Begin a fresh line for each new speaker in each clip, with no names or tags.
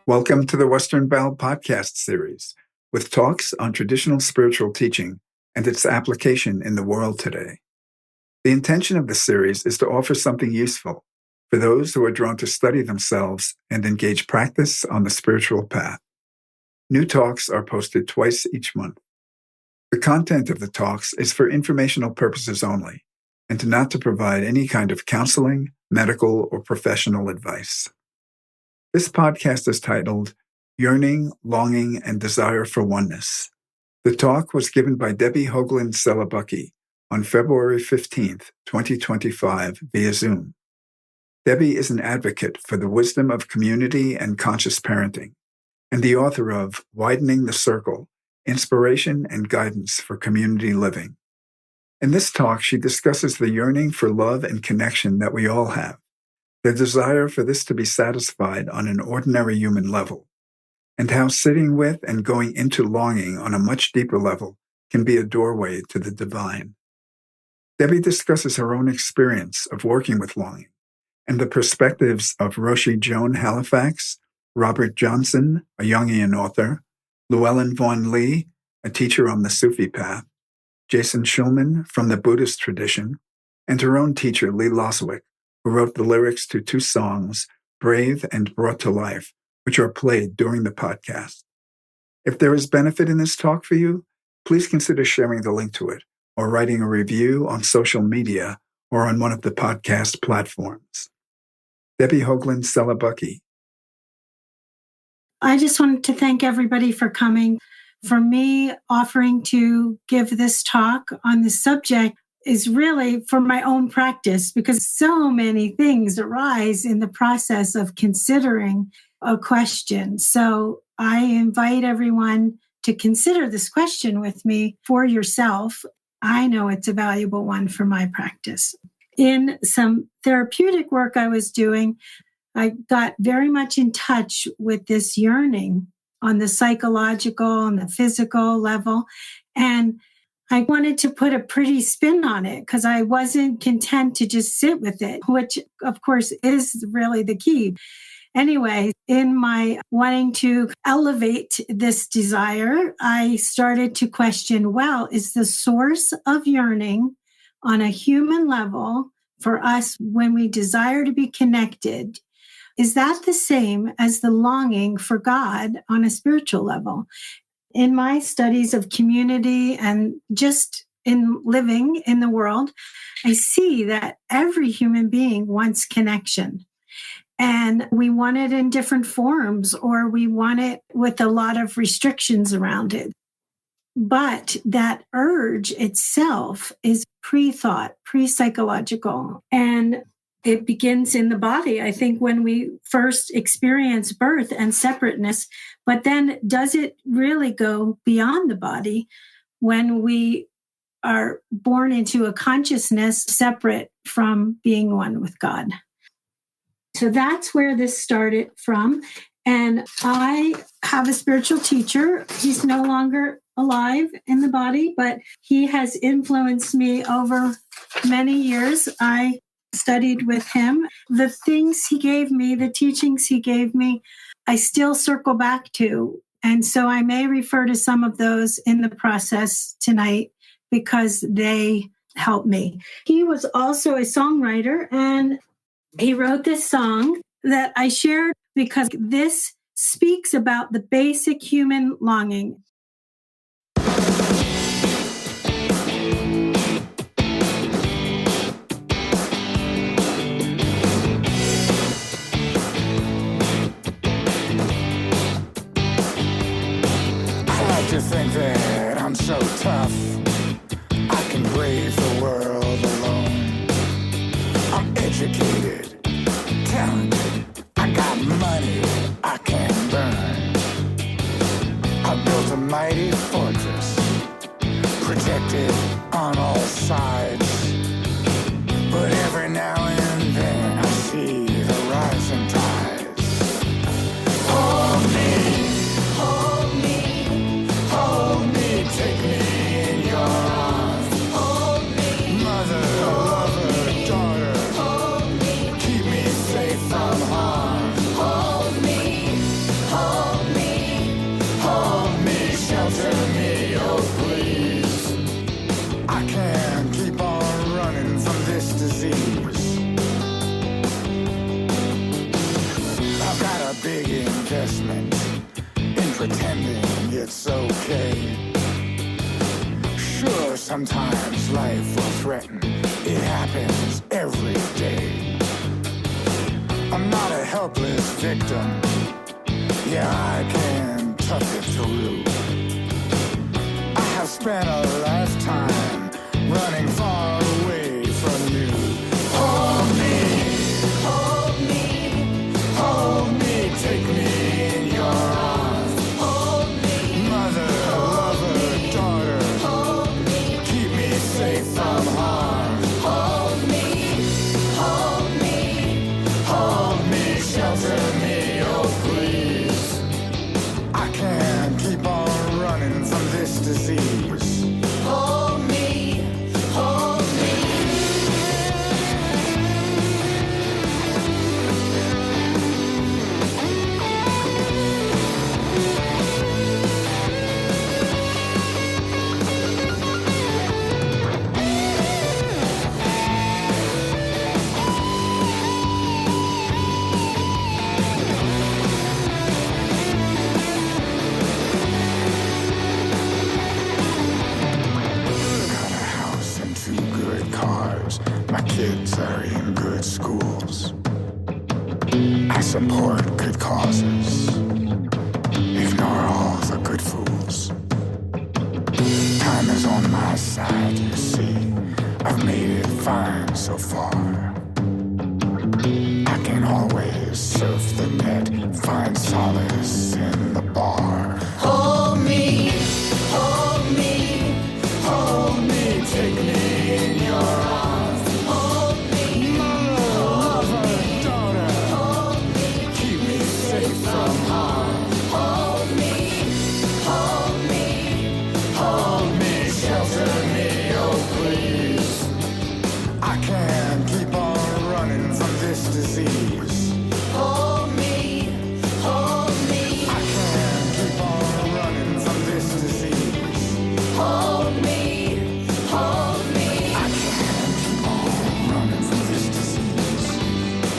Welcome to the Western Bound podcast series, with talks on traditional spiritual teaching and its application in the world today. The intention of the series is to offer something useful for those who are drawn to study themselves and engage practice on the spiritual path. New talks are posted twice each month. The content of the talks is for informational purposes only, and not to provide any kind of counseling, medical, or professional advice. This podcast is titled Yearning, Longing, and Desire for Oneness. The talk was given by Debbie Hogeland-Celebucki on February 15th, 2025 via Zoom. Debbie is an advocate for the wisdom of community and conscious parenting, and the author of Widening the Circle, Inspiration and Guidance for Community Living. In this talk, she discusses the yearning for love and connection that we all have, the desire for this to be satisfied on an ordinary human level, and how sitting with and going into longing on a much deeper level can be a doorway to the divine. Debbie discusses her own experience of working with longing and the perspectives of Roshi Joan Halifax, Robert Johnson, a Jungian author, Llewellyn Vaughan Lee, a teacher on the Sufi path, Jason Schulman from the Buddhist tradition, and her own teacher, Lee Loswick, who wrote the lyrics to two songs, Brave and Brought to Life, which are played during the podcast. If there is benefit in this talk for you, please consider sharing the link to it or writing a review on social media or on one of the podcast platforms. Debbie Hogeland-Celebucki.
I just wanted to thank everybody for coming. For me, offering to give this talk on this subject is really for my own practice, because so many things arise in the process of considering a question. So I invite everyone to consider this question with me for yourself. I know it's a valuable one for my practice. In some therapeutic work I was doing, I got very much in touch with this yearning on the psychological and the physical level. And I wanted to put a pretty spin on it because I wasn't content to just sit with it, which of course is really the key. Anyway, in my wanting to elevate this desire, I started to question, well, is the source of yearning on a human level for us when we desire to be connected, is that the same as the longing for God on a spiritual level? In my studies of community and just in living in the world, I see that every human being wants connection. And we want it in different forms, or we want it with a lot of restrictions around it. But that urge itself is pre-thought, pre-psychological, and it begins in the body, I think, when we first experience birth and separateness. But then does it really go beyond the body when we are born into a consciousness separate from being one with God? So that's where this started from. And I have a spiritual teacher. He's no longer alive in the body, but he has influenced me over many years. I studied with him. The things he gave me, the teachings he gave me, I still circle back to. And so I may refer to some of those in the process tonight because they help me. He was also a songwriter, and he wrote this song that I shared because this speaks about the basic human longing.
To think that I'm so tough, I can brave the world alone. I'm educated, talented, I got money I can burn. I built a mighty fortress, protected on all sides. But every now and then I see the rising tides. Hold me, hold me. Hold me, take me in your investment in pretending it's okay. Sure, sometimes life will threaten. It happens every day. I'm not a helpless victim. Yeah, I can tough it through. I have spent a lifetime running far away from you. Hold me, hold me, hold me, take me in your arms. Hold me, mother, lover, daughter. Hold me, keep me safe from harm. Hold me, hold me, hold me, shelter me, oh please. I can't keep on running from this disease. Hold me, hold me. My kids are in good schools. I support good causes. Ignore all the good fools. Time is on my side, you see. I've made it fine so far. I can always surf the net, find solace in the bar. Hold me, hold me, hold me, take me in your arms. Disease. Hold me, hold me. I can't keep on running from this disease. Hold me, hold me. I can't keep on running from this disease.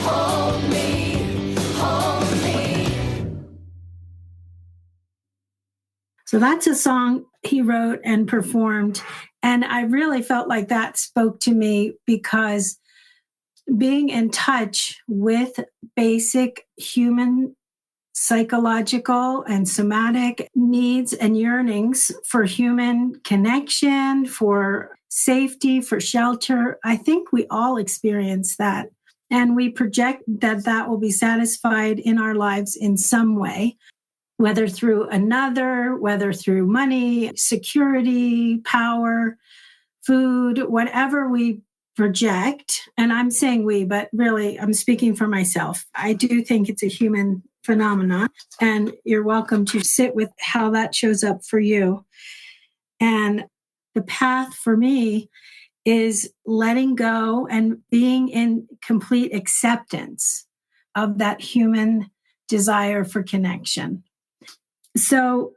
Hold me, hold me.
So that's a song he wrote and performed. And I really felt like that spoke to me because being in touch with basic human psychological and somatic needs and yearnings for human connection, for safety, for shelter, I think we all experience that. And we project that that will be satisfied in our lives in some way, whether through another, whether through money, security, power, food, whatever we project. And I'm saying we, but really I'm speaking for myself. I do think it's a human phenomenon, and you're welcome to sit with how that shows up for you. And the path for me is letting go and being in complete acceptance of that human desire for connection. So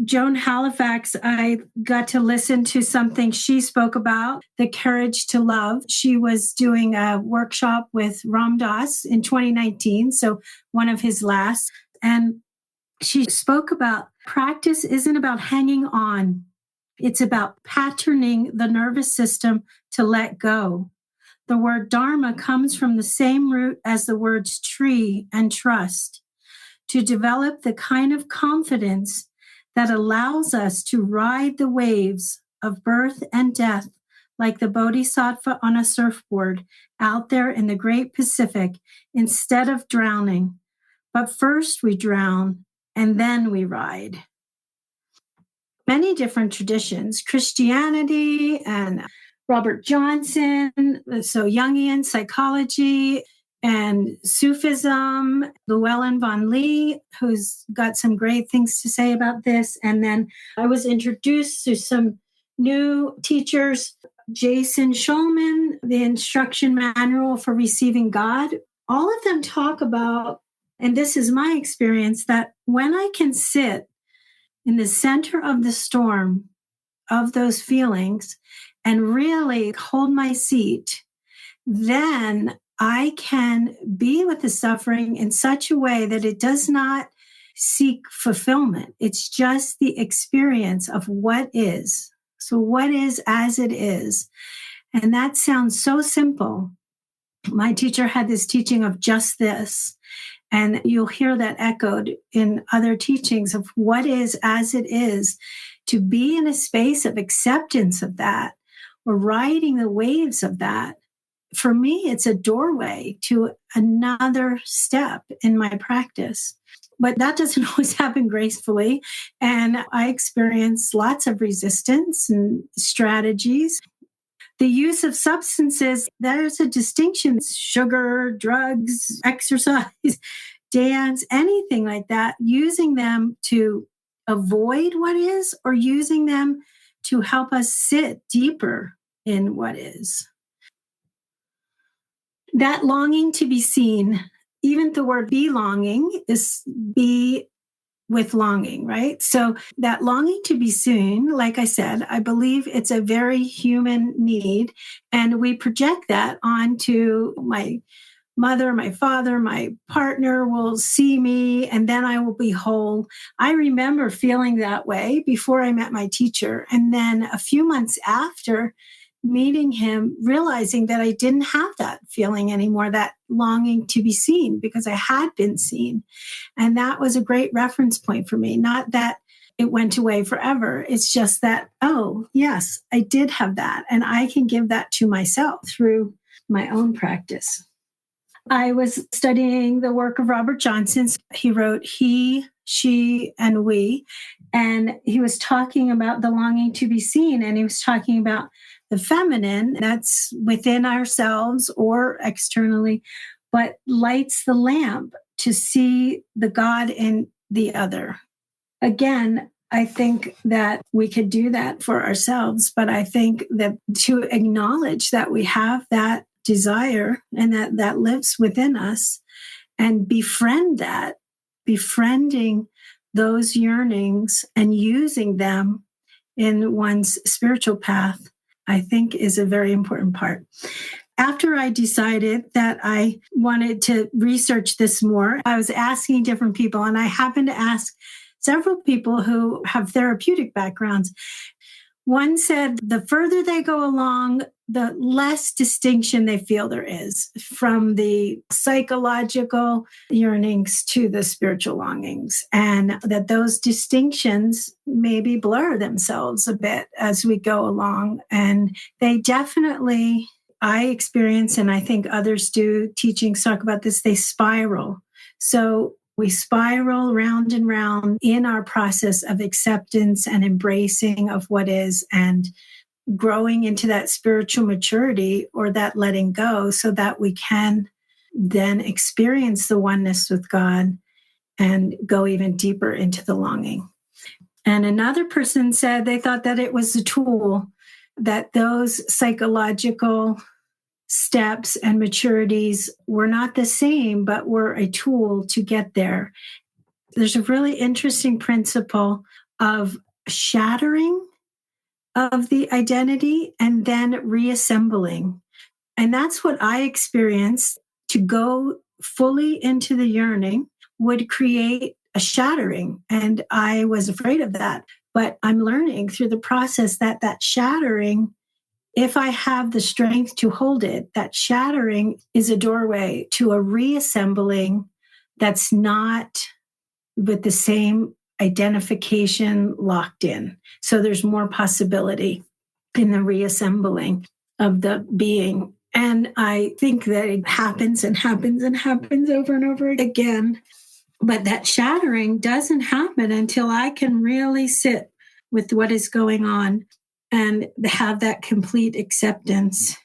Joan Halifax, I got to listen to something she spoke about, the courage to love. She was doing a workshop with Ram Dass in 2019, so one of his last. And she spoke about practice isn't about hanging on. It's about patterning the nervous system to let go. The word dharma comes from the same root as the words tree and trust. To develop the kind of confidence that allows us to ride the waves of birth and death like the bodhisattva on a surfboard out there in the great Pacific instead of drowning. But first we drown and then we ride. Many different traditions, Christianity and Robert Johnson, so Jungian psychology, and Sufism, Llewellyn Von Lee, who's got some great things to say about this. And then I was introduced to some new teachers, Jason Schulman, the instruction manual for receiving God. All of them talk about, and this is my experience, that when I can sit in the center of the storm of those feelings and really hold my seat, then I can be with the suffering in such a way that it does not seek fulfillment. It's just the experience of what is. So what is as it is. And that sounds so simple. My teacher had this teaching of just this. And you'll hear that echoed in other teachings of what is as it is, to be in a space of acceptance of that, or riding the waves of that. For me, it's a doorway to another step in my practice. But that doesn't always happen gracefully. And I experience lots of resistance and strategies. The use of substances, there's a distinction. Sugar, drugs, exercise, dance, anything like that, using them to avoid what is, or using them to help us sit deeper in what is. That longing to be seen, even the word belonging is be with longing, right? So that longing to be seen, like I said, I believe it's a very human need. And we project that onto my mother, my father, my partner will see me, and then I will be whole. I remember feeling that way before I met my teacher. And then a few months after meeting him, realizing that I didn't have that feeling anymore, that longing to be seen, because I had been seen. And that was a great reference point for me. Not that it went away forever. It's just that, oh, yes, I did have that. And I can give that to myself through my own practice. I was studying the work of Robert Johnson. He wrote He, She, and We. And he was talking about the longing to be seen. And he was talking about the feminine that's within ourselves or externally, but lights the lamp to see the God in the other. Again, I think that we could do that for ourselves, but I think that to acknowledge that we have that desire and that lives within us, and befriend that, befriending those yearnings and using them in one's spiritual path, I think is a very important part. After I decided that I wanted to research this more, I was asking different people, and I happened to ask several people who have therapeutic backgrounds. One said the further they go along, the less distinction they feel there is from the psychological yearnings to the spiritual longings, and that those distinctions maybe blur themselves a bit as we go along. And they definitely, I experience, and I think others do, teachings talk about this, they spiral. So we spiral round and round in our process of acceptance and embracing of what is, and growing into that spiritual maturity or that letting go, so that we can then experience the oneness with God and go even deeper into the longing. And another person said they thought that it was a tool, that those psychological steps and maturities were not the same, but were a tool to get there. There's a really interesting principle of shattering of the identity and then reassembling. And that's what I experienced. To go fully into the yearning would create a shattering. And I was afraid of that. But I'm learning through the process that that shattering, if I have the strength to hold it, that shattering is a doorway to a reassembling that's not with the same identification locked in. So there's more possibility in the reassembling of the being. And I think that it happens and happens and happens over and over again. But that shattering doesn't happen until I can really sit with what is going on and have that complete acceptance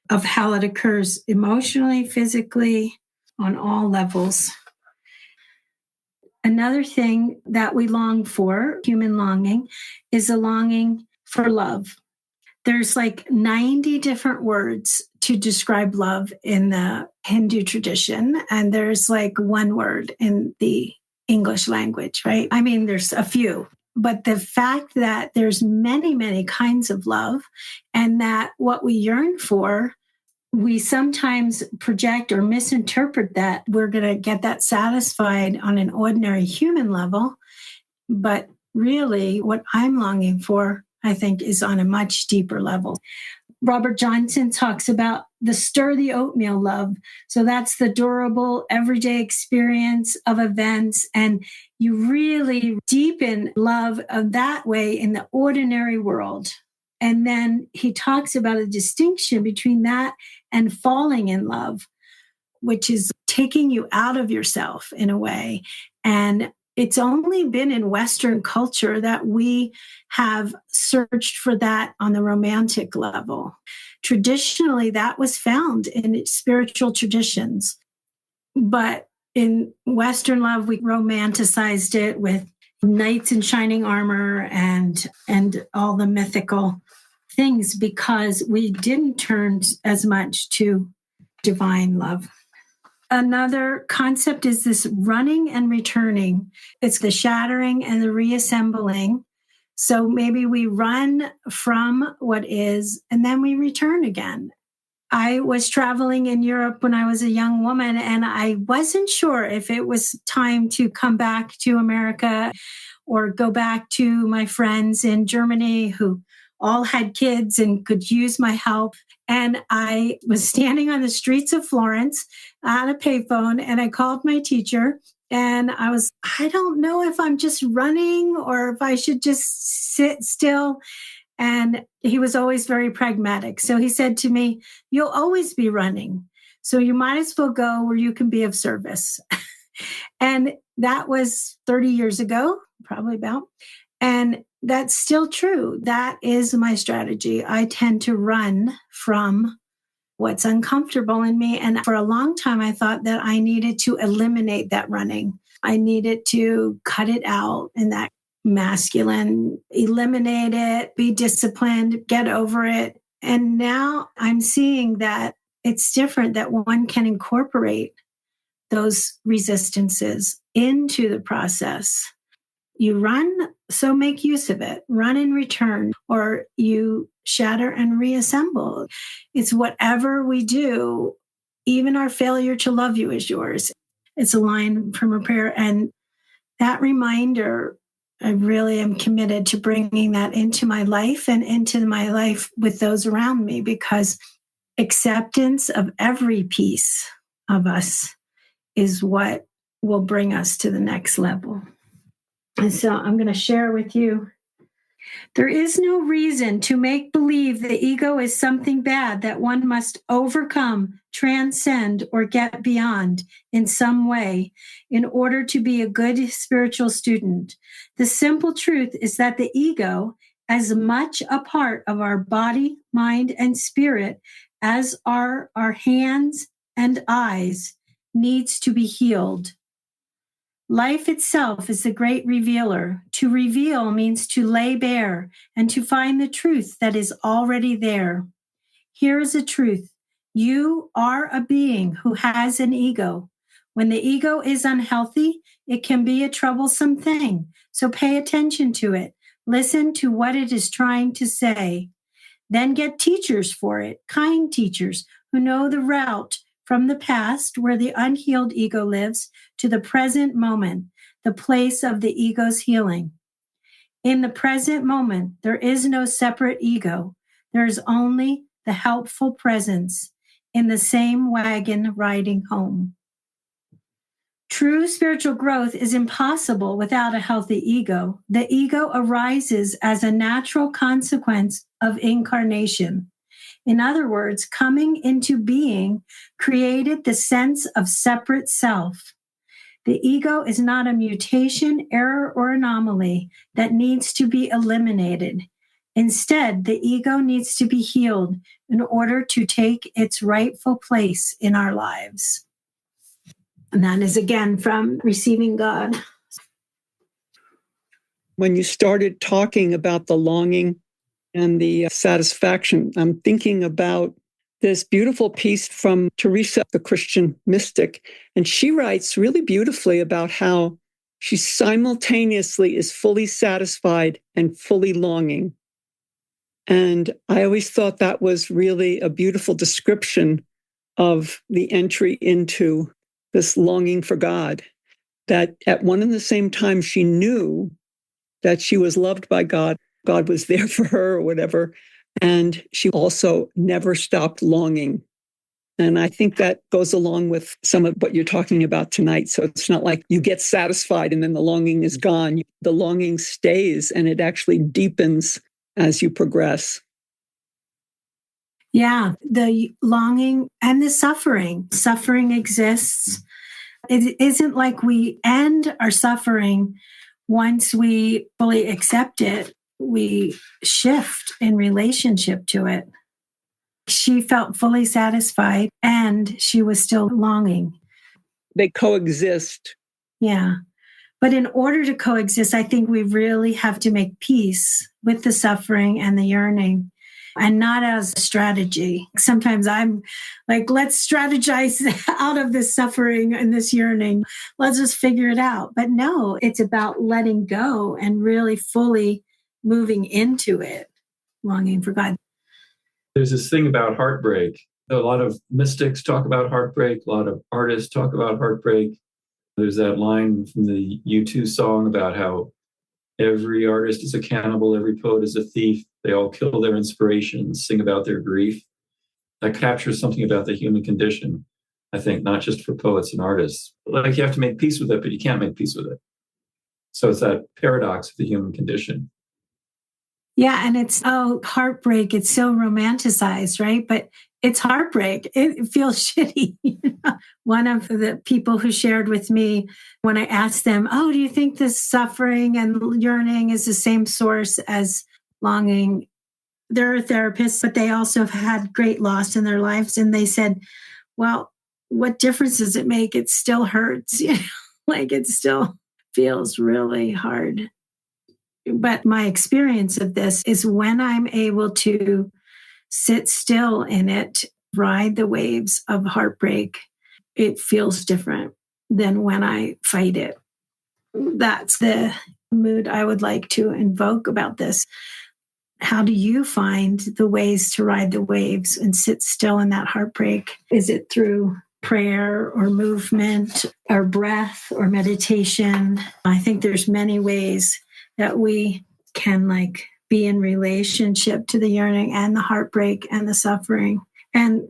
of how it occurs emotionally, physically, on all levels. Another thing that we long for, human longing, is a longing for love. There's like 90 different words to describe love in the Hindu tradition, and there's like one word in the English language, right? I mean, there's a few. But the fact that there's many, many kinds of love, and that what we yearn for we sometimes project or misinterpret that we're going to get that satisfied on an ordinary human level. But really, what I'm longing for, I think, is on a much deeper level. Robert Johnson talks about the stir the oatmeal love. So that's the durable, everyday experience of events. And you really deepen love of that way in the ordinary world. And then he talks about a distinction between that and falling in love, which is taking you out of yourself in a way. And it's only been in Western culture that we have searched for that on the romantic level. Traditionally, that was found in spiritual traditions. But in Western love, we romanticized it with knights in shining armor and all the mythical things because we didn't turn as much to divine love. Another concept is this running and returning. It's the shattering and the reassembling. So maybe we run from what is, and then we return again. I was traveling in Europe when I was a young woman, and I wasn't sure if it was time to come back to America or go back to my friends in Germany who all had kids and could use my help. And I was standing on the streets of Florence on a payphone, and I called my teacher, and I don't know if I'm just running or if I should just sit still. And he was always very pragmatic. So he said to me, "You'll always be running. So you might as well go where you can be of service." And that was 30 years ago, probably about. And that's still true. That is my strategy. I tend to run from what's uncomfortable in me. And for a long time, I thought that I needed to eliminate that running. I needed to cut it out in that masculine, eliminate it, be disciplined, get over it. And now I'm seeing that it's different, that one can incorporate those resistances into the process. You run, so make use of it. Run and return, or you shatter and reassemble. It's whatever we do, even our failure to love you is yours. It's a line from a prayer. And that reminder, I really am committed to bringing that into my life and into my life with those around me, because acceptance of every piece of us is what will bring us to the next level. And so I'm going to share with you. There is no reason to make believe the ego is something bad that one must overcome, transcend, or get beyond in some way in order to be a good spiritual student. The simple truth is that the ego, as much a part of our body, mind, and spirit as are our hands and eyes, needs to be healed. Life itself is the great revealer. To reveal means to lay bare and to find the truth that is already there. Here is a truth. You are a being who has an ego. When the ego is unhealthy, it can be a troublesome thing. So pay attention to it. Listen to what it is trying to say. Then get teachers for it, kind teachers who know the route from the past, where the unhealed ego lives, to the present moment, the place of the ego's healing. In the present moment, there is no separate ego. There is only the helpful presence in the same wagon riding home. True spiritual growth is impossible without a healthy ego. The ego arises as a natural consequence of incarnation. In other words, coming into being created the sense of separate self. The ego is not a mutation, error, or anomaly that needs to be eliminated. Instead, the ego needs to be healed in order to take its rightful place in our lives. And that is again from Receiving God.
When you started talking about the longing and the satisfaction, I'm thinking about this beautiful piece from Teresa, the Christian mystic. And she writes really beautifully about how she simultaneously is fully satisfied and fully longing. And I always thought that was really a beautiful description of the entry into this longing for God, that at one and the same time she knew that she was loved by God, God was there for her or whatever, and she also never stopped longing. And I think that goes along with some of what you're talking about tonight. So it's not like you get satisfied and then the longing is gone. The longing stays and it actually deepens as you progress.
Yeah, the longing and the suffering. Suffering exists. It isn't like we end our suffering once we fully accept it. We shift in relationship to it. She felt fully satisfied and she was still longing.
They coexist.
Yeah. But in order to coexist, I think we really have to make peace with the suffering and the yearning, and not as a strategy. Sometimes I'm like, let's strategize out of this suffering and this yearning. Let's just figure it out. But no, it's about letting go and really fully moving into it, longing for God.
There's this thing about heartbreak. A lot of mystics talk about heartbreak. A lot of artists talk about heartbreak. There's that line from the U2 song about how every artist is a cannibal, every poet is a thief. They all kill their inspirations, sing about their grief. That captures something about the human condition, I think, not just for poets and artists. Like you have to make peace with it, but you can't make peace with it. So it's that paradox of the human condition.
Yeah, and it's, heartbreak. It's so romanticized, right? But it's heartbreak. It feels shitty. One of the people who shared with me when I asked them, do you think this suffering and yearning is the same source as longing? They're therapists, but they also have had great loss in their lives. And they said, well, what difference does it make? It still hurts. Like it still feels really hard. But my experience of this is when I'm able to sit still in it, ride the waves of heartbreak, it feels different than when I fight it. That's the mood I would like to invoke about this. How do you find the ways to ride the waves and sit still in that heartbreak? Is it through prayer or movement or breath or meditation? I think there's many ways that we can be in relationship to the yearning and the heartbreak and the suffering. And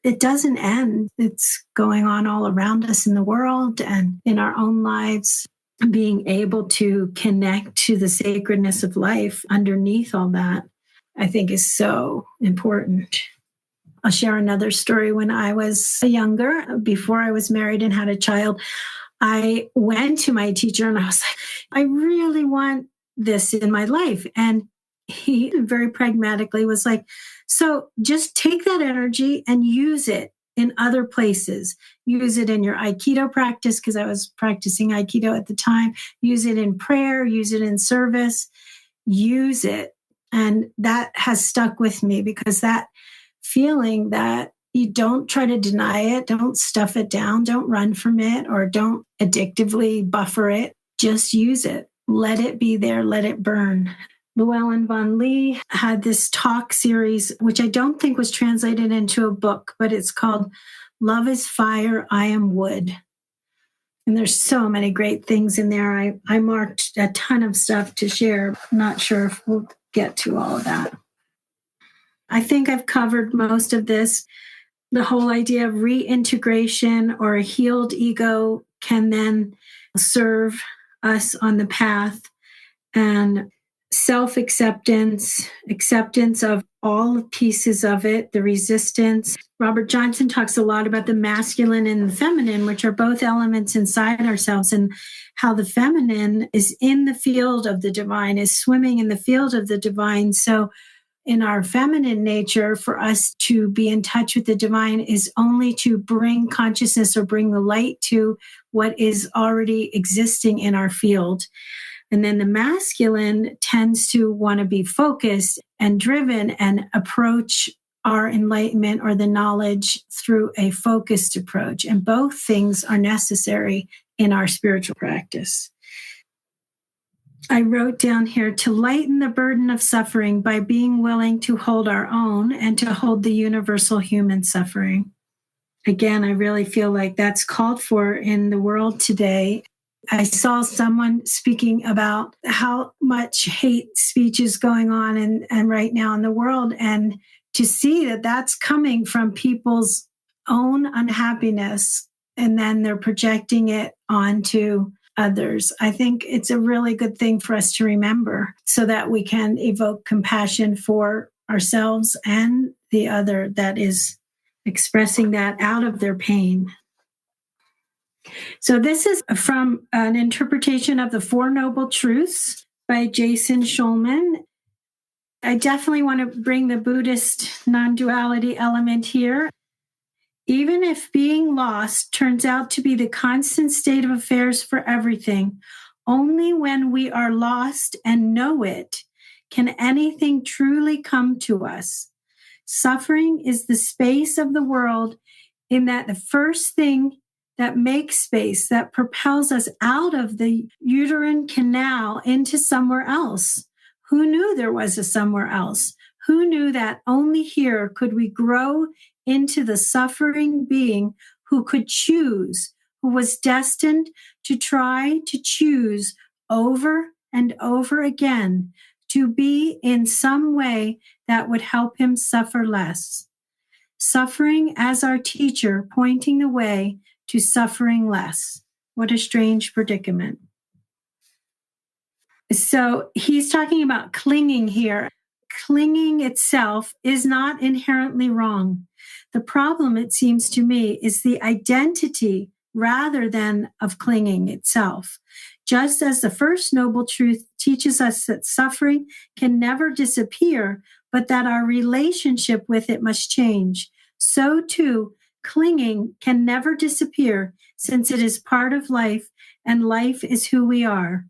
it doesn't end. It's going on all around us in the world and in our own lives. Being able to connect to the sacredness of life underneath all that, I think is so important. I'll share another story. When I was younger, before I was married and had a child, I went to my teacher and I was like, I really want this in my life. And he very pragmatically was like, so just take that energy and use it in other places. Use it in your Aikido practice, because I was practicing Aikido at the time. Use it in prayer, use it in service, use it. And that has stuck with me, because that feeling that you don't try to deny it, don't stuff it down, don't run from it, or don't addictively buffer it. Just use it. Let it be there. Let it burn. Llewellyn Von Lee had this talk series, which I don't think was translated into a book, but it's called Love is Fire, I Am Wood. And there's so many great things in there. I marked a ton of stuff to share. I'm not sure if we'll get to all of that. I think I've covered most of this. The whole idea of reintegration or a healed ego can then serve us on the path, and self-acceptance, acceptance of all pieces of it, the resistance. Robert Johnson talks a lot about the masculine and the feminine, which are both elements inside ourselves, and how the feminine is in the field of the divine, is swimming in the field of the divine. So in our feminine nature, for us to be in touch with the divine is only to bring consciousness or bring the light to what is already existing in our field. And then the masculine tends to want to be focused and driven and approach our enlightenment or the knowledge through a focused approach. And both things are necessary in our spiritual practice. I wrote down here to lighten the burden of suffering by being willing to hold our own and to hold the universal human suffering. again, I really feel like that's called for in the world today. I saw someone speaking about how much hate speech is going on and right now in the world, and to see that that's coming from people's own unhappiness, and then they're projecting it onto others. I think it's a really good thing for us to remember so that we can evoke compassion for ourselves and the other that is expressing that out of their pain. So this is from an interpretation of the Four Noble Truths by Jason Schulman. I definitely want to bring the Buddhist non-duality element here. Even if being lost turns out to be the constant state of affairs for everything, only when we are lost and know it can anything truly come to us. Suffering is the space of the world in that the first thing that makes space, that propels us out of the uterine canal into somewhere else. Who knew there was a somewhere else? Who knew that only here could we grow into the suffering being who could choose, who was destined to try to choose over and over again to be in some way that would help him suffer less. Suffering as our teacher, pointing the way to suffering less. What a strange predicament. So he's talking about clinging here. Clinging itself is not inherently wrong. The problem, it seems to me, is the identity rather than of clinging itself. Just as the first noble truth teaches us that suffering can never disappear, but that our relationship with it must change, so too, clinging can never disappear since it is part of life and life is who we are.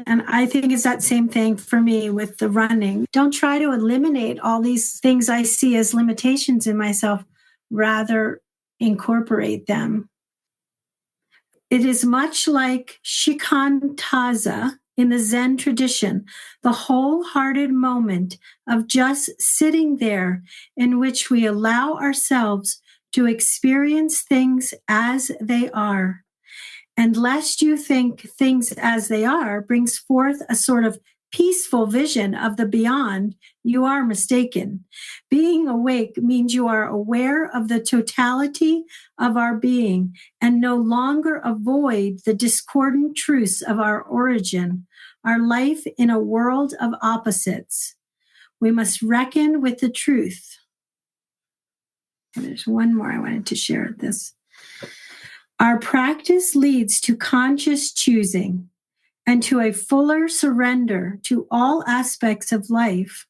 And I think it's that same thing for me with the running. Don't try to eliminate all these things I see as limitations in myself, rather incorporate them. It is much like shikantaza in the Zen tradition, the wholehearted moment of just sitting there in which we allow ourselves to experience things as they are. And lest you think things as they are brings forth a sort of peaceful vision of the beyond, you are mistaken. Being awake means you are aware of the totality of our being and no longer avoid the discordant truths of our origin, our life in a world of opposites. We must reckon with the truth. And there's one more I wanted to share with this. Our practice leads to conscious choosing and to a fuller surrender to all aspects of life,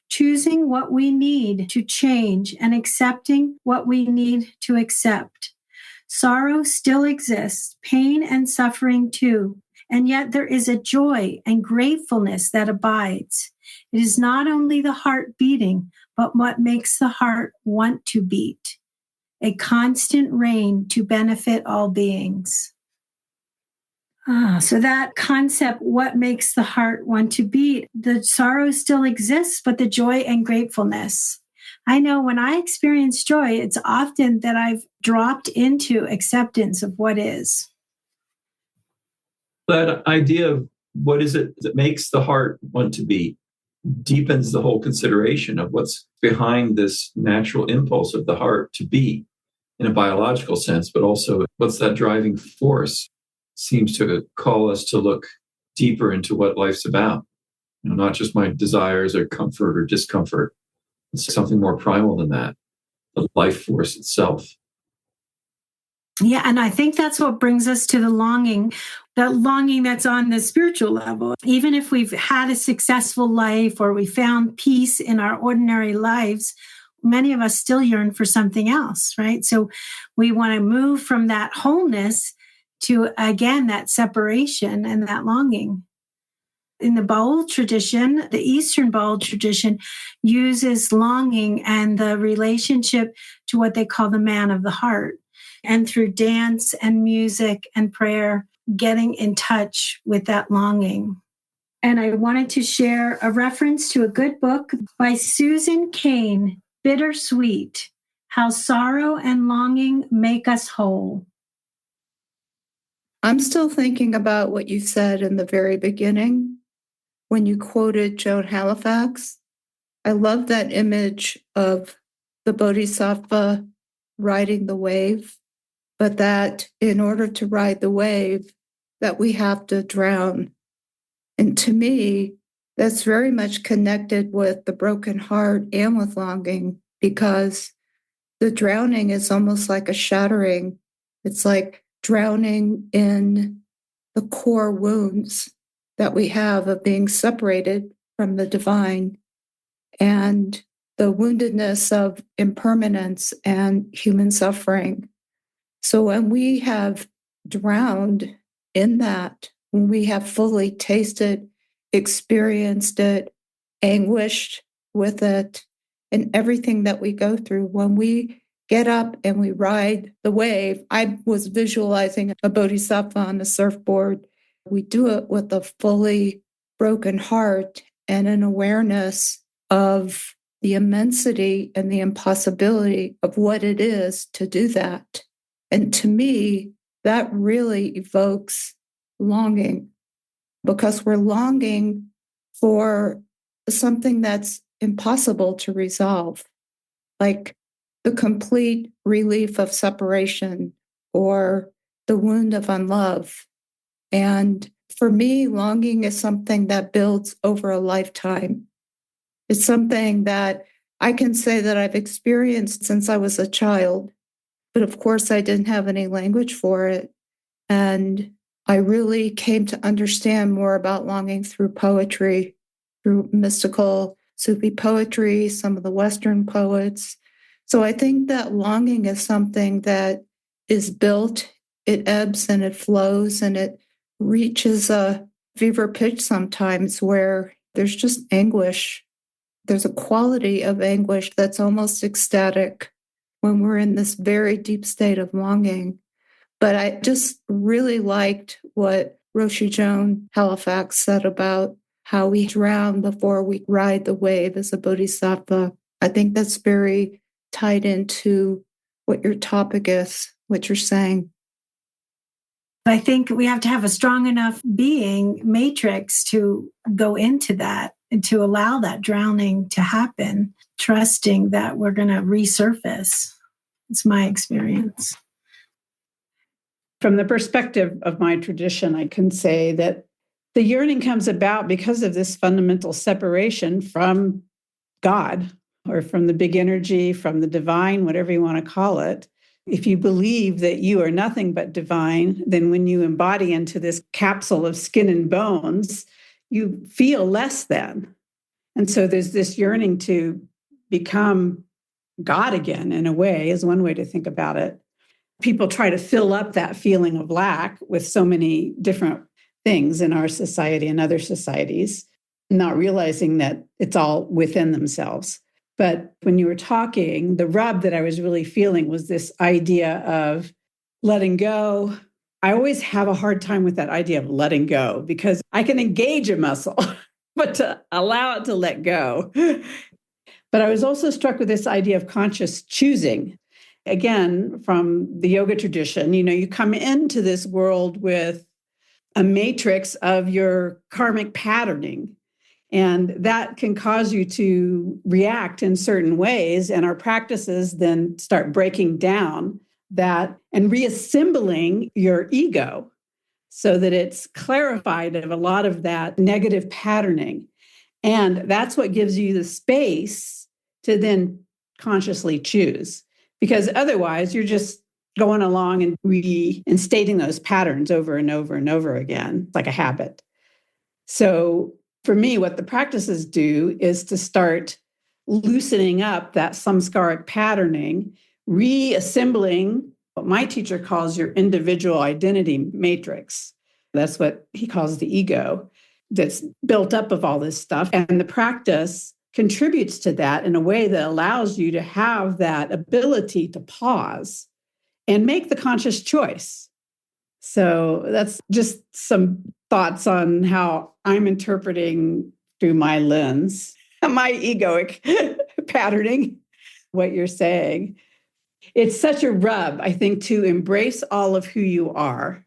choosing what we need to change and accepting what we need to accept. Sorrow still exists, pain and suffering too, and yet there is a joy and gratefulness that abides. It is not only the heart beating, but what makes the heart want to beat. A constant rain to benefit all beings. So that concept, what makes the heart want to beat, the sorrow still exists, but the joy and gratefulness. I know when I experience joy, it's often that I've dropped into acceptance of what is.
That idea of what is it that makes the heart want to beat deepens the whole consideration of what's behind this natural impulse of the heart to beat in a biological sense, but also what's that driving force seems to call us to look deeper into what life's about. Not just my desires or comfort or discomfort. It's something more primal than that, the life force itself.
Yeah, and I think that's what brings us to the longing that's on the spiritual level. Even if we've had a successful life or we found peace in our ordinary lives, many of us still yearn for something else, right? So we want to move from that wholeness to, again, that separation and that longing. In the Baul tradition, the Eastern Baul tradition uses longing and the relationship to what they call the man of the heart. And through dance and music and prayer, getting in touch with that longing. And I wanted to share a reference to a good book by Susan Cain, Bittersweet, how sorrow and longing make us whole.
I'm still thinking about what you said in the very beginning when you quoted Joan Halifax. I love that image of the Bodhisattva riding the wave, but that in order to ride the wave, that we have to drown. And to me, that's very much connected with the broken heart and with longing, because the drowning is almost like a shattering. It's like drowning in the core wounds that we have of being separated from the divine and the woundedness of impermanence and human suffering. So when we have drowned in that, when we have fully tasted, experienced it, anguished with it, and everything that we go through, when we get up and we ride the wave, I was visualizing a bodhisattva on the surfboard. We do it with a fully broken heart and an awareness of the immensity and the impossibility of what it is to do that. And to me, that really evokes longing, because we're longing for something that's impossible to resolve, like the complete relief of separation or the wound of unlove. And for me, longing is something that builds over a lifetime. It's something that I can say that I've experienced since I was a child. But of course, I didn't have any language for it. And I really came to understand more about longing through poetry, through mystical Sufi poetry, some of the Western poets. So I think that longing is something that is built, it ebbs and it flows, and it reaches a fever pitch sometimes where there's just anguish. There's a quality of anguish that's almost ecstatic when we're in this very deep state of longing. But I just really liked what Roshi Joan Halifax said about how we drown before we ride the wave as a bodhisattva. I think that's very tied into what your topic is, what you're saying.
I think we have to have a strong enough being matrix to go into that and to allow that drowning to happen, trusting that we're going to resurface. It's my experience.
From the perspective of my tradition, I can say that the yearning comes about because of this fundamental separation from God, or from the big energy, from the divine, whatever you want to call it. If you believe that you are nothing but divine, then when you embody into this capsule of skin and bones, you feel less than. And so there's this yearning to become God again, in a way, is one way to think about it. People try to fill up that feeling of lack with so many different things in our society and other societies, not realizing that it's all within themselves. But when you were talking, the rub that I was really feeling was this idea of letting go. I always have a hard time with that idea of letting go, because I can engage a muscle, but to allow it to let go. But I was also struck with this idea of conscious choosing. Again, from the yoga tradition, you come into this world with a matrix of your karmic patterning. And that can cause you to react in certain ways. And our practices then start breaking down that and reassembling your ego so that it's clarified of a lot of that negative patterning. And that's what gives you the space to then consciously choose. Because otherwise, you're just going along and reinstating those patterns over and over and over again, like a habit. So for me, what the practices do is to start loosening up that samskaric patterning, reassembling what my teacher calls your individual identity matrix. That's what he calls the ego, that's built up of all this stuff. And the practice contributes to that in a way that allows you to have that ability to pause and make the conscious choice. So that's just some thoughts on how I'm interpreting through my lens, my egoic patterning, what you're saying. It's such a rub, I think, to embrace all of who you are,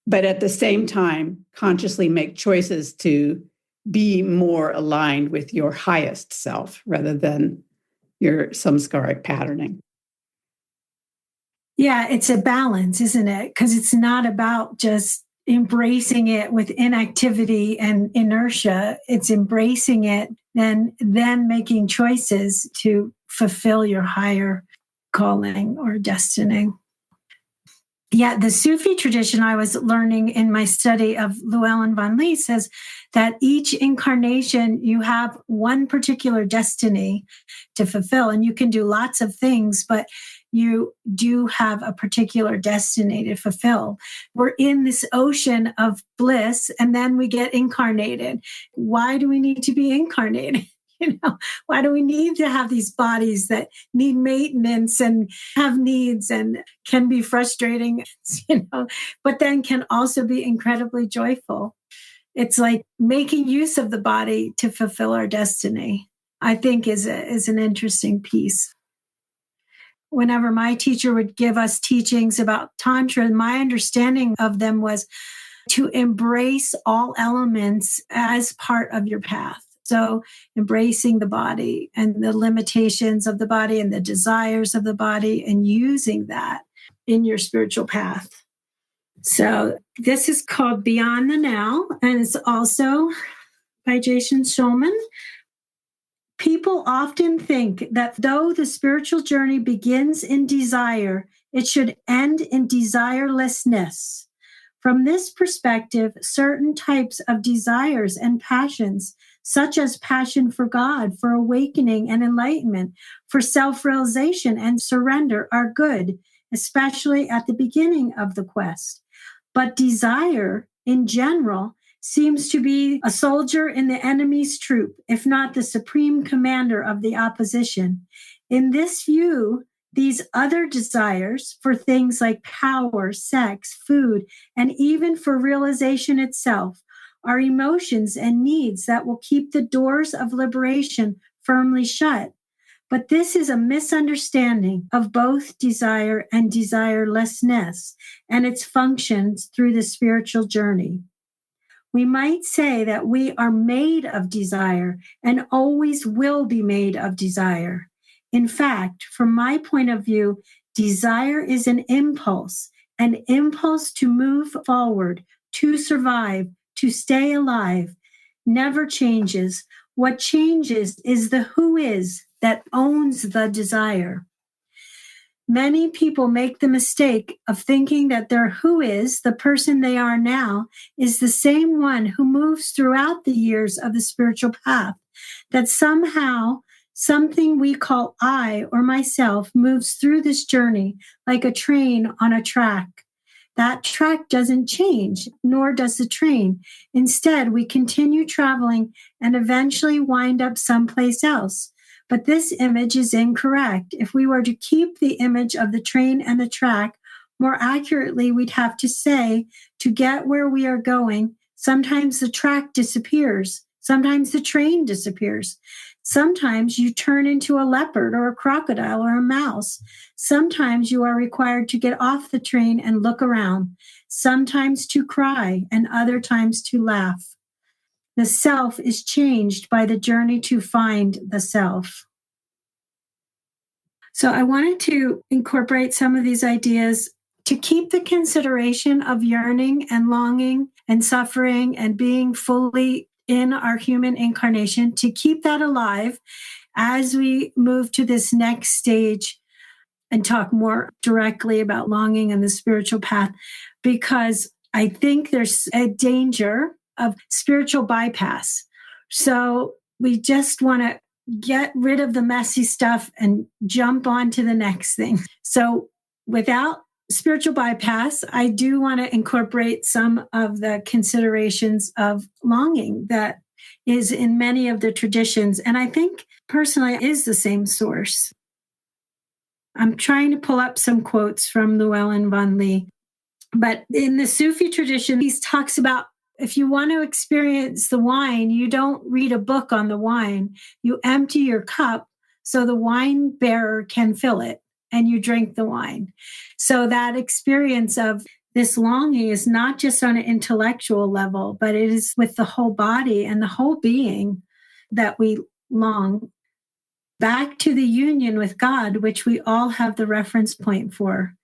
but at the same time, consciously make choices to be more aligned with your highest self rather than your samskaric patterning.
Yeah, it's a balance, isn't it? Because it's not about just embracing it with inactivity and inertia. It's embracing it and then making choices to fulfill your higher calling or destiny. Yeah, the Sufi tradition I was learning in my study of Llewellyn van Lee says that each incarnation you have one particular destiny to fulfill, and you can do lots of things, but you do have a particular destiny to fulfill. We're in this ocean of bliss, and then we get incarnated. Why do we need to be incarnated? Why do we need to have these bodies that need maintenance and have needs and can be frustrating, but then can also be incredibly joyful? It's like making use of the body to fulfill our destiny, I think is an interesting piece. Whenever my teacher would give us teachings about Tantra, my understanding of them was to embrace all elements as part of your path. So embracing the body and the limitations of the body and the desires of the body and using that in your spiritual path. So this is called Beyond the Now, and it's also by Jason Schulman. People often think that though the spiritual journey begins in desire, it should end in desirelessness. From this perspective, certain types of desires and passions, such as passion for God, for awakening and enlightenment, for self-realization and surrender, are good, especially at the beginning of the quest. But desire, in general, seems to be a soldier in the enemy's troop, if not the supreme commander of the opposition. In this view, these other desires for things like power, sex, food, and even for realization itself are emotions and needs that will keep the doors of liberation firmly shut. But this is a misunderstanding of both desire and desirelessness and its functions through the spiritual journey. We might say that we are made of desire and always will be made of desire. In fact, from my point of view, desire is an impulse to move forward, to survive, to stay alive, never changes. What changes is the who is that owns the desire. Many people make the mistake of thinking that their who is, the person they are now, is the same one who moves throughout the years of the spiritual path, that somehow something we call I or myself moves through this journey like a train on a track. That track doesn't change, nor does the train. Instead, we continue traveling and eventually wind up someplace else. But this image is incorrect. If we were to keep the image of the train and the track, more accurately, we'd have to say, to get where we are going, sometimes the track disappears. Sometimes the train disappears. Sometimes you turn into a leopard or a crocodile or a mouse. Sometimes you are required to get off the train and look around. Sometimes to cry and other times to laugh. The self is changed by the journey to find the self. So I wanted to incorporate some of these ideas to keep the consideration of yearning and longing and suffering and being fully in our human incarnation, to keep that alive as we move to this next stage and talk more directly about longing and the spiritual path, because I think there's a danger of spiritual bypass. So we just want to get rid of the messy stuff and jump on to the next thing. So without spiritual bypass, I do want to incorporate some of the considerations of longing that is in many of the traditions. And I think personally is the same source. I'm trying to pull up some quotes from Llewellyn van Lee. But in the Sufi tradition, he talks about if you want to experience the wine, you don't read a book on the wine. You empty your cup so the wine bearer can fill it. and you drink the wine. So that experience of this longing is not just on an intellectual level, but it is with the whole body and the whole being that we long back to the union with God, which we all have the reference point for.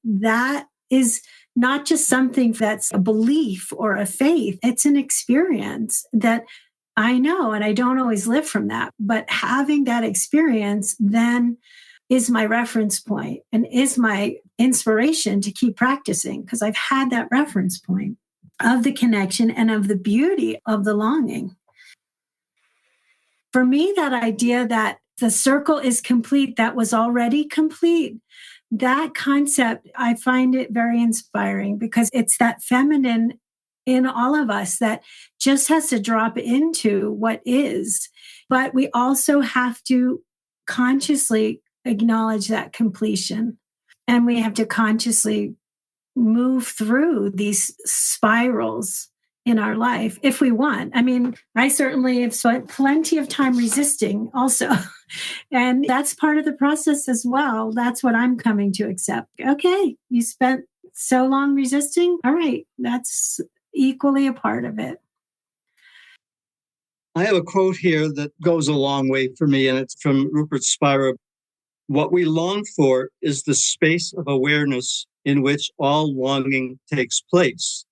That is not just something that's a belief or a faith. It's an experience that I know, and I don't always live from that. But having that experience then is my reference point and is my inspiration to keep practicing, because I've had that reference point of the connection and of the beauty of the longing. For me, that idea that the circle is complete, that was already complete, that concept, I find it very inspiring, because it's that feminine in all of us that just has to drop into what is. But we also have to consciously acknowledge that completion. And we have to consciously move through these spirals in our life if we want. I mean, I certainly have spent plenty of time resisting also. And that's part of the process as well. That's what I'm coming to accept. Okay, you spent so long resisting. All right, that's equally a part of it.
I have a quote here that goes a long way for me, and it's from Rupert Spira. What we long for is the space of awareness in which all longing takes place.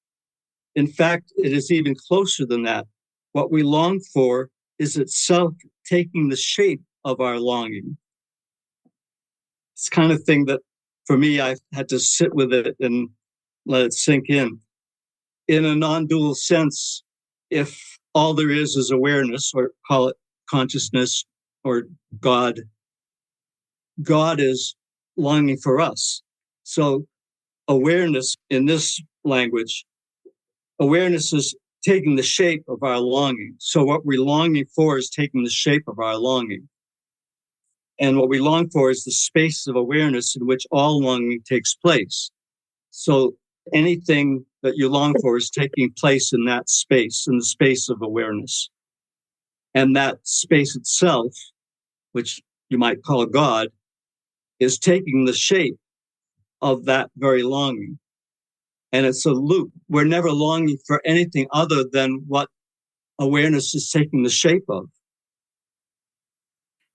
In fact, it is even closer than that. What we long for is itself taking the shape of our longing. It's the kind of thing that, for me, I've had to sit with it and let it sink in. In a non-dual sense, if all there is awareness, or call it consciousness or God, God is longing for us. So awareness in this language, awareness is taking the shape of our longing. So what we're longing for is taking the shape of our longing. And what we long for is the space of awareness in which all longing takes place. So anything that you long for is taking place in that space, in the space of awareness. And that space itself, which you might call God, is taking the shape of that very longing. And it's a loop. We're never longing for anything other than what awareness is taking the shape of.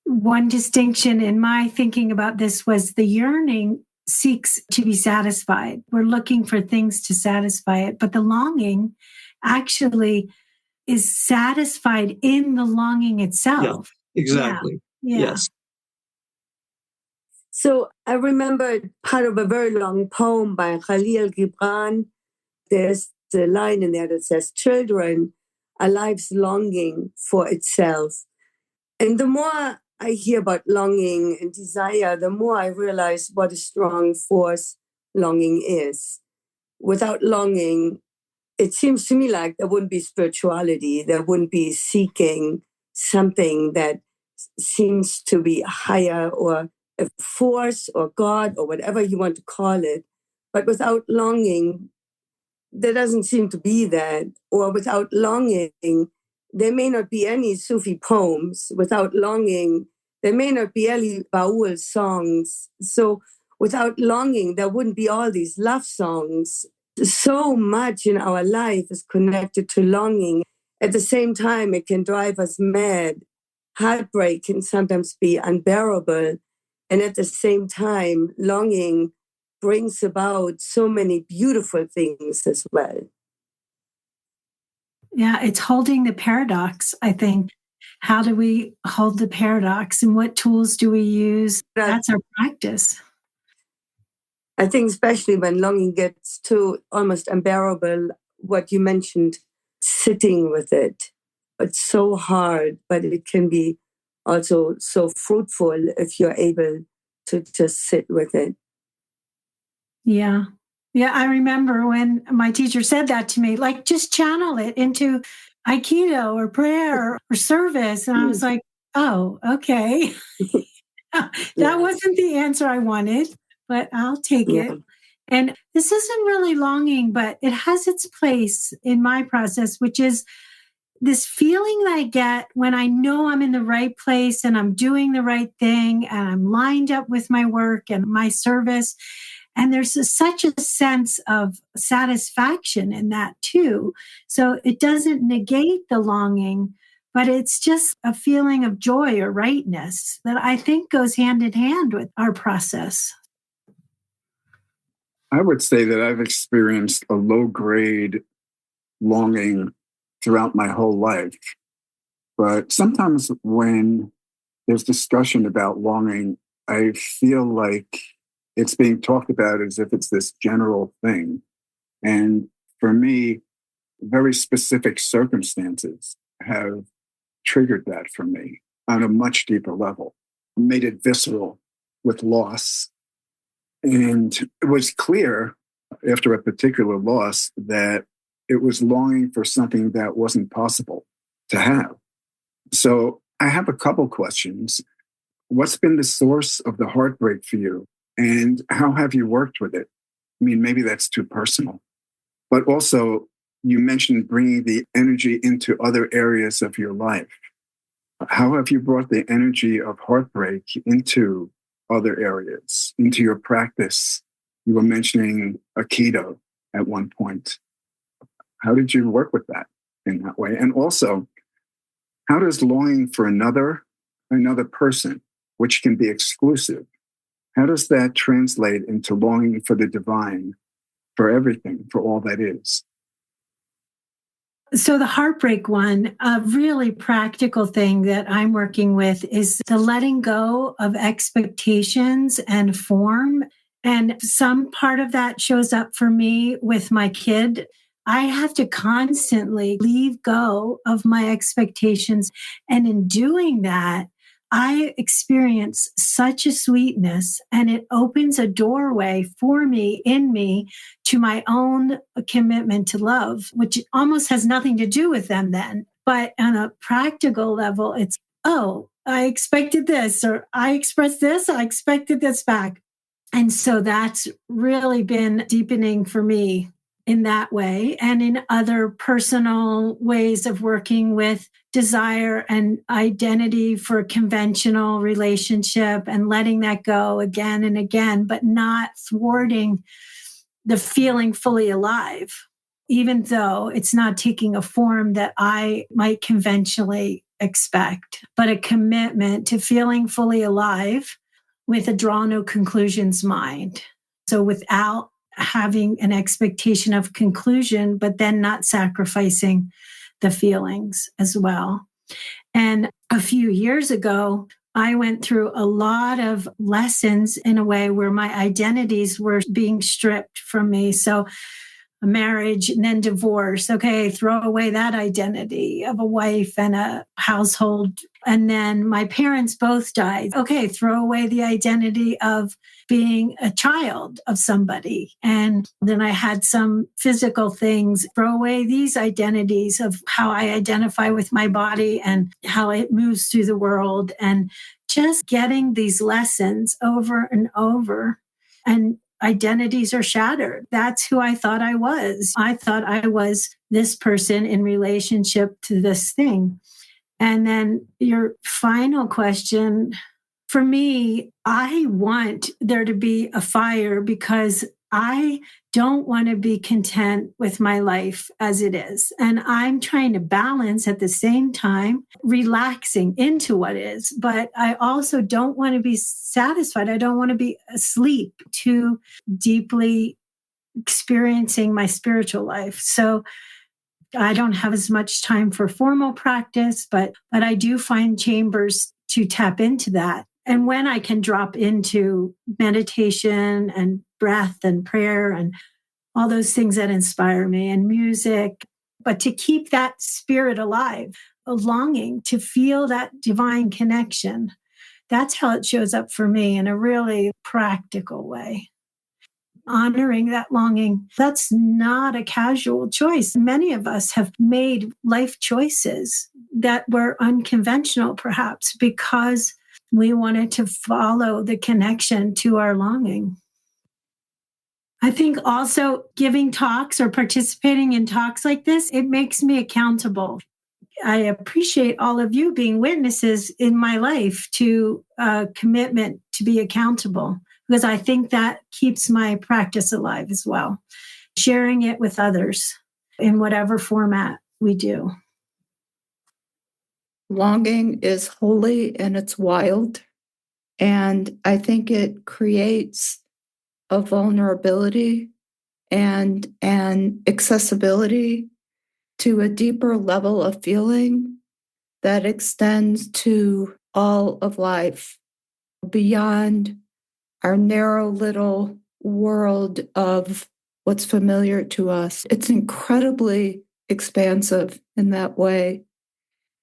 One distinction in my thinking about this was the yearning seeks to be satisfied. We're looking for things to satisfy it, but the longing actually is satisfied in the longing itself.
Yeah, exactly.
Yeah.
Yes.
So I remember part of a very long poem by Khalil Gibran. There's the line in there that says, "Children, a life's longing for itself." And the more I hear about longing and desire, the more I realize what a strong force longing is. Without longing, it seems to me like there wouldn't be spirituality. There wouldn't be seeking something that seems to be higher, or a force or God or whatever you want to call it. But without longing, there doesn't seem to be that. Or without longing, there may not be any Sufi poems. Without longing, there may not be any Baul songs. So without longing, there wouldn't be all these love songs. So much in our life is connected to longing. At the same time, it can drive us mad. Heartbreak can sometimes be unbearable. And at the same time, longing brings about so many beautiful things as well.
Yeah, it's holding the paradox, I think. How do we hold the paradox, and what tools do we use? That's our practice.
I think especially when longing gets too almost unbearable, what you mentioned, sitting with it. It's so hard, but it can be also so fruitful if you're able to just sit with it.
Yeah. Yeah, I remember when my teacher said that to me, like, just channel it into Aikido or prayer or service. And I was like, oh, okay. That wasn't the answer I wanted, but I'll take it. And this isn't really longing, but it has its place in my process, which is this feeling that I get when I know I'm in the right place and I'm doing the right thing and I'm lined up with my work and my service. And there's such a sense of satisfaction in that too. So it doesn't negate the longing, but it's just a feeling of joy or rightness that I think goes hand in hand with our process.
I would say that I've experienced a low-grade longing throughout my whole life. But sometimes when there's discussion about longing, I feel like it's being talked about as if it's this general thing. And for me, very specific circumstances have triggered that for me on a much deeper level, made it visceral with loss. And it was clear after a particular loss that it was longing for something that wasn't possible to have. So I have a couple questions. What's been the source of the heartbreak for you? And how have you worked with it? I mean, maybe that's too personal. But also, you mentioned bringing the energy into other areas of your life. How have you brought the energy of heartbreak into other areas, into your practice? You were mentioning Aikido at one point. How did you work with that in that way? And also, how does longing for another person, which can be exclusive, how does that translate into longing for the divine, for everything, for all that is?
So the heartbreak one, a really practical thing that I'm working with is the letting go of expectations and form. And some part of that shows up for me with my kid. I have to constantly leave go of my expectations. And in doing that, I experience such a sweetness, and it opens a doorway for me, in me, to my own commitment to love, which almost has nothing to do with them then. But on a practical level, it's, oh, I expected this, or I expressed this, I expected this back. And so that's really been deepening for me in that way, and in other personal ways of working with desire and identity for a conventional relationship and letting that go again and again, but not thwarting the feeling fully alive, even though it's not taking a form that I might conventionally expect, but a commitment to feeling fully alive with a draw no conclusions mind. So without having an expectation of conclusion, but then not sacrificing the feelings as well. And a few years ago, I went through a lot of lessons in a way where my identities were being stripped from me. So marriage and then divorce. Okay, throw away that identity of a wife and a household. And then my parents both died. Okay, throw away the identity of being a child of somebody. And then I had some physical things. Throw away these identities of how I identify with my body and how it moves through the world. And just getting these lessons over and over. And identities are shattered. That's who I thought I was. I thought I was this person in relationship to this thing. And then your final question, for me, I want there to be a fire because I don't want to be content with my life as it is. And I'm trying to balance at the same time, relaxing into what is, but I also don't want to be satisfied. I don't want to be asleep too deeply experiencing my spiritual life. So I don't have as much time for formal practice, but I do find chambers to tap into that. And when I can drop into meditation and breath and prayer and all those things that inspire me and music, but to keep that spirit alive, a longing to feel that divine connection. That's how it shows up for me in a really practical way. Honoring that longing, that's not a casual choice. Many of us have made life choices that were unconventional, perhaps, because we wanted to follow the connection to our longing. I think also giving talks or participating in talks like this, it makes me accountable. I appreciate all of you being witnesses in my life to a commitment to be accountable, because I think that keeps my practice alive as well. Sharing it with others in whatever format we do.
Longing is holy and it's wild. And I think it creates a vulnerability and an accessibility to a deeper level of feeling that extends to all of life beyond our narrow little world of what's familiar to us. It's incredibly expansive in that way.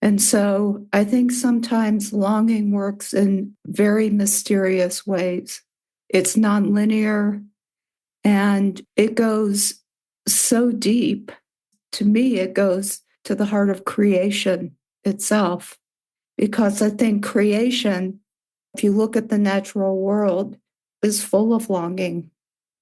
And so I think sometimes longing works in very mysterious ways. It's nonlinear and it goes so deep. To me, it goes to the heart of creation itself, because I think creation, if you look at the natural world, is full of longing.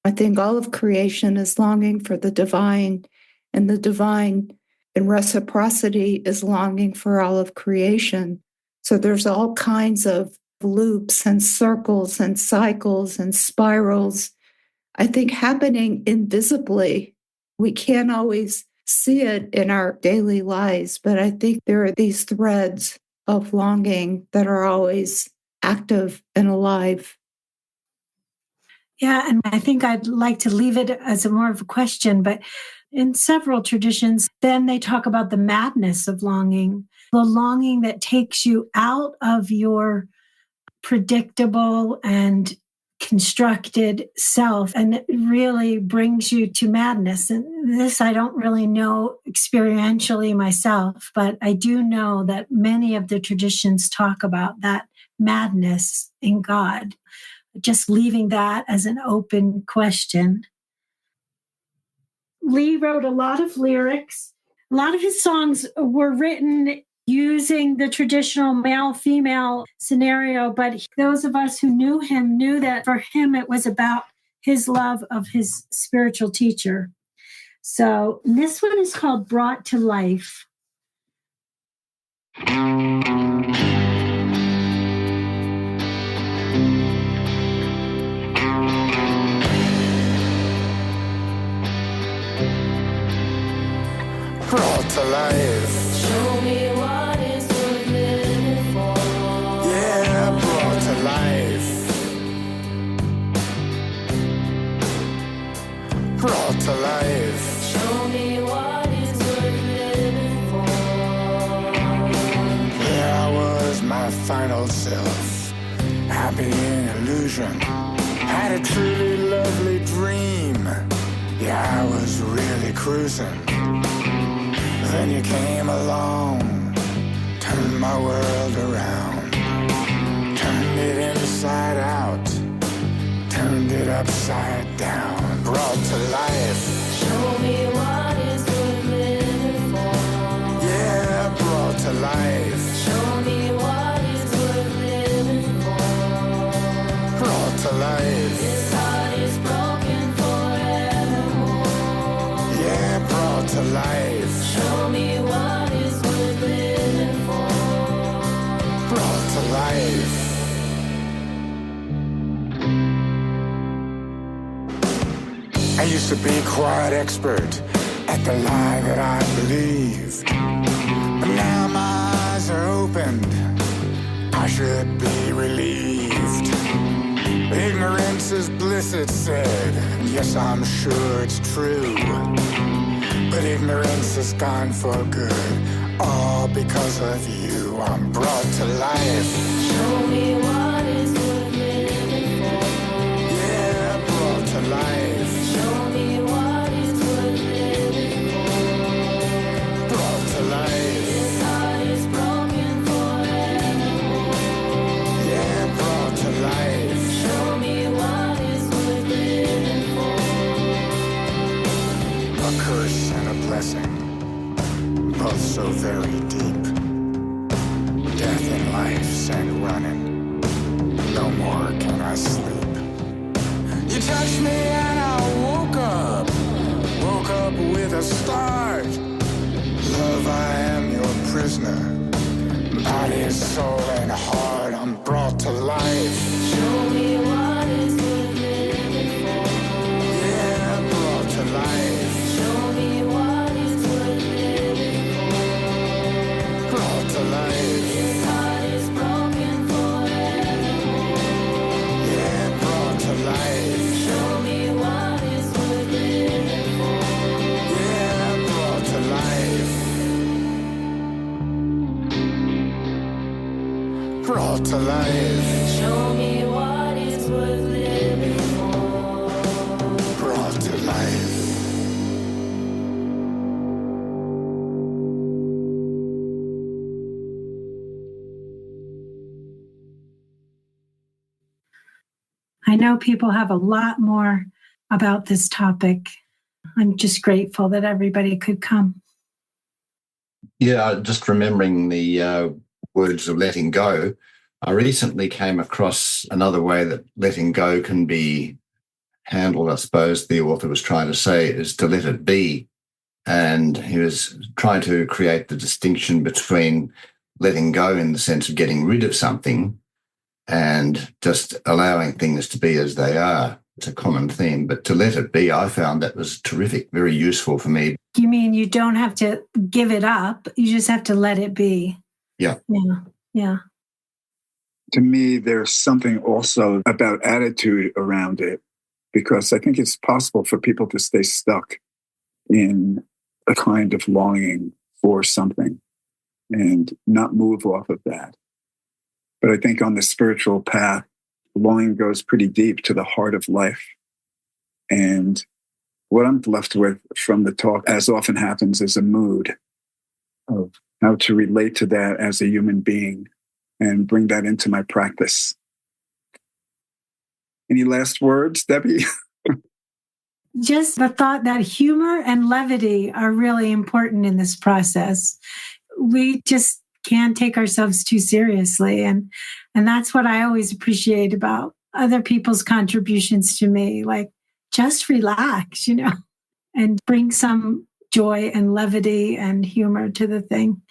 I think all of creation is longing for the divine, and the divine in reciprocity is longing for all of creation. So there's all kinds of loops and circles and cycles and spirals, I think, happening invisibly. We can't always see it in our daily lives, but I think there are these threads of longing that are always active and alive.
Yeah, and I think I'd like to leave it as a more of a question, but in several traditions, then they talk about the madness of longing, the longing that takes you out of your predictable and constructed self, and it really brings you to madness. And this I don't really know experientially myself, but I do know that many of the traditions talk about that madness in God. Just leaving that as an open question. Lee wrote a lot of lyrics. A lot of his songs were written using the traditional male-female scenario, but those of us who knew him knew that for him it was about his love of his spiritual teacher. So this one is called Brought to Life.
Brought to life.
Show me what is worth living for.
Yeah, brought to life. Brought to life.
Show me what is worth living for.
There was my final self, happy in illusion. Had a truly lovely dream. Yeah, I was really cruising. Then you came along, turned my world around, turned it inside out, turned it upside down, brought to life.
Show me what is worth living for.
Yeah, brought to life.
Show me what is worth living for.
Brought to life.
This heart is broken forevermore.
Yeah, brought to life.
Show me what is worth living for.
Brought to life. I used to be quite expert at the lie that I believed, but now my eyes are opened. I should be relieved. Ignorance is bliss, it said. Yes, I'm sure it's true. But ignorance is gone for good, all because of you. I'm brought to life.
Show me what is worth living for.
Yeah, brought to life.
Show me what is worth living for.
Brought to life.
This heart is broken forevermore.
Yeah, brought to life.
Show me what is worth living for.
A curse and a blessing, both so very deep. Death and life sent running, no more can I sleep. You touched me and I woke up with a start. Love, I am your prisoner. Body, soul, and heart, I'm brought to life.
Show me what is worth living for.
Yeah, brought to life.
Show me what is worth living for.
Brought to life.
This heart is broken forevermore.
Yeah, brought to life.
Show me what is worth living for.
Yeah, brought to life. Brought to life.
Show me what is worth living for.
Brought to life.
I know people have a lot more about this topic. I'm just grateful that everybody could come.
Yeah, just remembering the words of letting go. I recently came across another way that letting go can be handled, I suppose the author was trying to say, is to let it be. And he was trying to create the distinction between letting go in the sense of getting rid of something and just allowing things to be as they are. It's a common theme, but to let it be, I found that was terrific, very useful for me.
You mean you don't have to give it up? You just have to let it be.
Yeah.
Yeah. Yeah.
To me, there's something also about attitude around it, because I think it's possible for people to stay stuck in a kind of longing for something and not move off of that. But I think on the spiritual path, longing goes pretty deep to the heart of life. And what I'm left with from the talk, as often happens, is a mood of how to relate to that as a human being and bring that into my practice. Any last words, Debbie?
Just the thought that humor and levity are really important in this process. We just can't take ourselves too seriously. And that's what I always appreciate about other people's contributions to me. Like, just relax, and bring some joy and levity and humor to the thing.